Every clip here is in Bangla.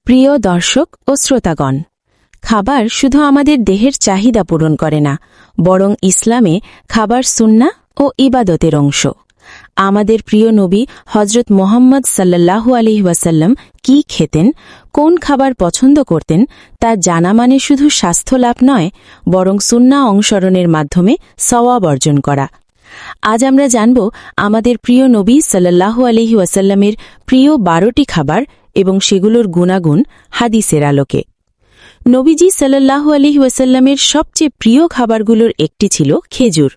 প্রিয় দর্শক ও শ্রোতাগণ, খাবার শুধু আমাদের দেহের চাহিদা পূরণ করে না, বরং ইসলামে খাবার সুন্নাহ ও ইবাদতের অংশ। আমাদের প্রিয় নবী হজরত মুহাম্মদ সাল্লাল্লাহু আলাইহি ওয়াসাল্লাম কি খেতেন, কোন খাবার পছন্দ করতেন, তা জানা মানে শুধু স্বাস্থ্য লাভ নয়, বরং সুন্নাহ অনুসরণের মাধ্যমে সওয়াব অর্জন করা। আজ আমরা জানব আমাদের প্রিয় নবী সাল্লাল্লাহু আলাইহি ওয়াসাল্লামের প্রিয় 12টি খাবার এবং সেগুলোর গুণাগুণ হাদিসের আলোকে। নবীজি সাল্লাল্লাহু আলাইহি ওয়াসাল্লামের সবচেয়ে প্রিয় খাবারগুলোর একটি ছিল খেজুর।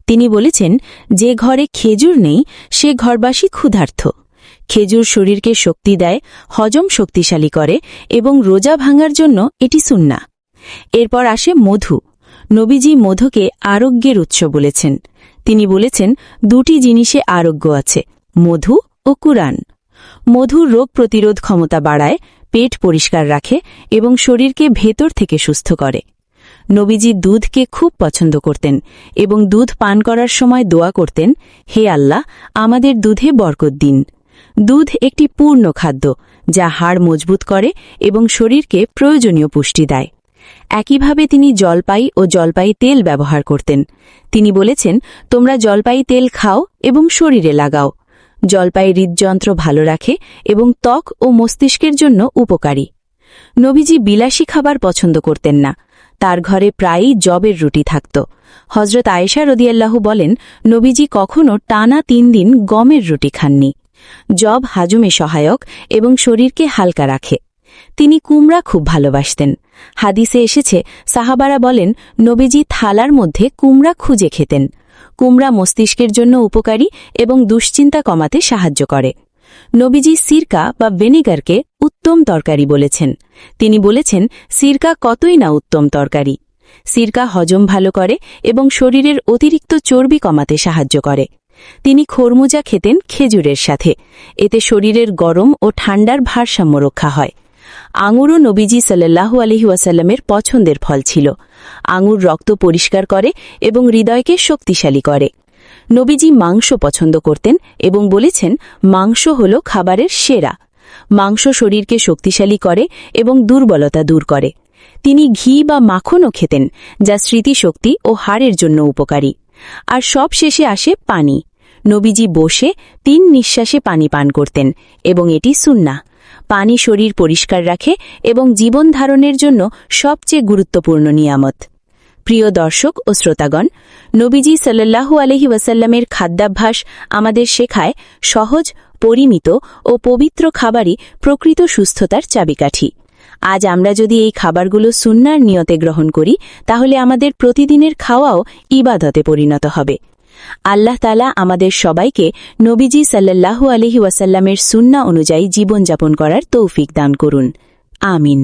তিনি বলেছেন, যে ঘরে খেজুর নেই সে ঘরবাসী ক্ষুধার্ত। খেজুর শরীরকে শক্তি দেয়, হজম শক্তিশালী করে এবং রোজা ভাঙার জন্য এটি সুন্নাহ। এরপর আসে মধু। নবীজি মধুকে আরোগ্যের উৎস বলেছেন। তিনি বলেছেন, দুটি জিনিসে আরোগ্য আছে, মধু ও কুরআন। মধু রোগ প্রতিরোধ ক্ষমতা বাড়ায়, পেট পরিষ্কার রাখে এবং শরীরকে ভেতর থেকে সুস্থ করে। নবীজি দুধকে খুব পছন্দ করতেন এবং দুধ পান করার সময় দোয়া করতেন, হে আল্লাহ, আমাদের দুধে বরকত দিন। দুধ একটি পূর্ণ খাদ্য যা হাড় মজবুত করে এবং শরীরকে প্রয়োজনীয় পুষ্টি দেয়। একইভাবে তিনি জলপাই ও জলপাই তেল ব্যবহার করতেন। তিনি বলেছেন, তোমরা জলপাই তেল খাও এবং শরীরে লাগাও। জলপাই হৃদযন্ত্র ভালো রাখে এবং ত্বক ও মস্তিষ্কের জন্য উপকারী। নবীজি বিলাসী খাবার পছন্দ করতেন না। তার ঘরে প্রায়ই জবের রুটি থাকত। হজরত আয়েশা রাদিয়াল্লাহু বলেন, নবীজি কখনো টানা 3 দিন গমের রুটি খাননি। জব হাজমে সহায়ক এবং শরীরকে হালকা রাখে। তিনি কুমড়া খুব ভালোবাসতেন। হাদিসে এসেছে, সাহাবারা বলেন, নবীজি থালার মধ্যে কুমড়া খুঁজে খেতেন। কুমড়া মস্তিষ্কের জন্য উপকারী এবং দুশ্চিন্তা কমাতে সাহায্য করে। নবীজি সিরকা বা ভিনেগারকে উত্তম তরকারি বলেছেন। তিনি বলেছেন, সিরকা কতই না উত্তম তরকারি। সিরকা হজম ভালো করে এবং শরীরের অতিরিক্ত চর্বি কমাতে সাহায্য করে। তিনি খরমুজা খেতেন খেজুরের সাথে। এতে শরীরের গরম ও ঠান্ডার ভারসাম্য রক্ষা হয়। আঙুরও নবীজি সাল্লাল্লাহু আলাইহি ওয়াসাল্লামের পছন্দের ফল ছিল। আঙুর রক্ত পরিষ্কার করে এবং হৃদয়কে শক্তিশালী করে। নবীজি মাংস পছন্দ করতেন এবং বলেছেন, মাংস হল খাবারের সেরা। মাংস শরীরকে শক্তিশালী করে এবং দুর্বলতা দূর করে। তিনি ঘি বা মাখনও খেতেন, যা স্মৃতিশক্তি ও হাড়ের জন্য উপকারী। আর সব শেষে আসে পানি। নবীজি বসে 3 নিঃশ্বাসে পানি পান করতেন এবং এটি সুন্নাহ। পানি শরীর পরিষ্কার রাখে এবং জীবন ধারণের জন্য সবচেয়ে গুরুত্বপূর্ণ নিয়ামত। প্রিয় দর্শক ও শ্রোতাগণ, নবীজি সাল্লাল্লাহু আলাইহি ওয়াসাল্লামের খাদ্যাভ্যাস আমাদের শেখায়, সহজ, পরিমিত ও পবিত্র খাবারই প্রকৃত সুস্থতার চাবিকাঠি। আজ আমরা যদি এই খাবারগুলো সুন্নাহর নিয়তে গ্রহণ করি, তাহলে আমাদের প্রতিদিনের খাওয়াও ইবাদতে পরিণত হবে। আল্লাহ তাআলা আমাদের সবাইকে নবীজি সাল্লাল্লাহু আলাইহি ওয়াসাল্লামের সুন্নাহ অনুযায়ী জীবনযাপন করার তৌফিক দান করুন। আমিন।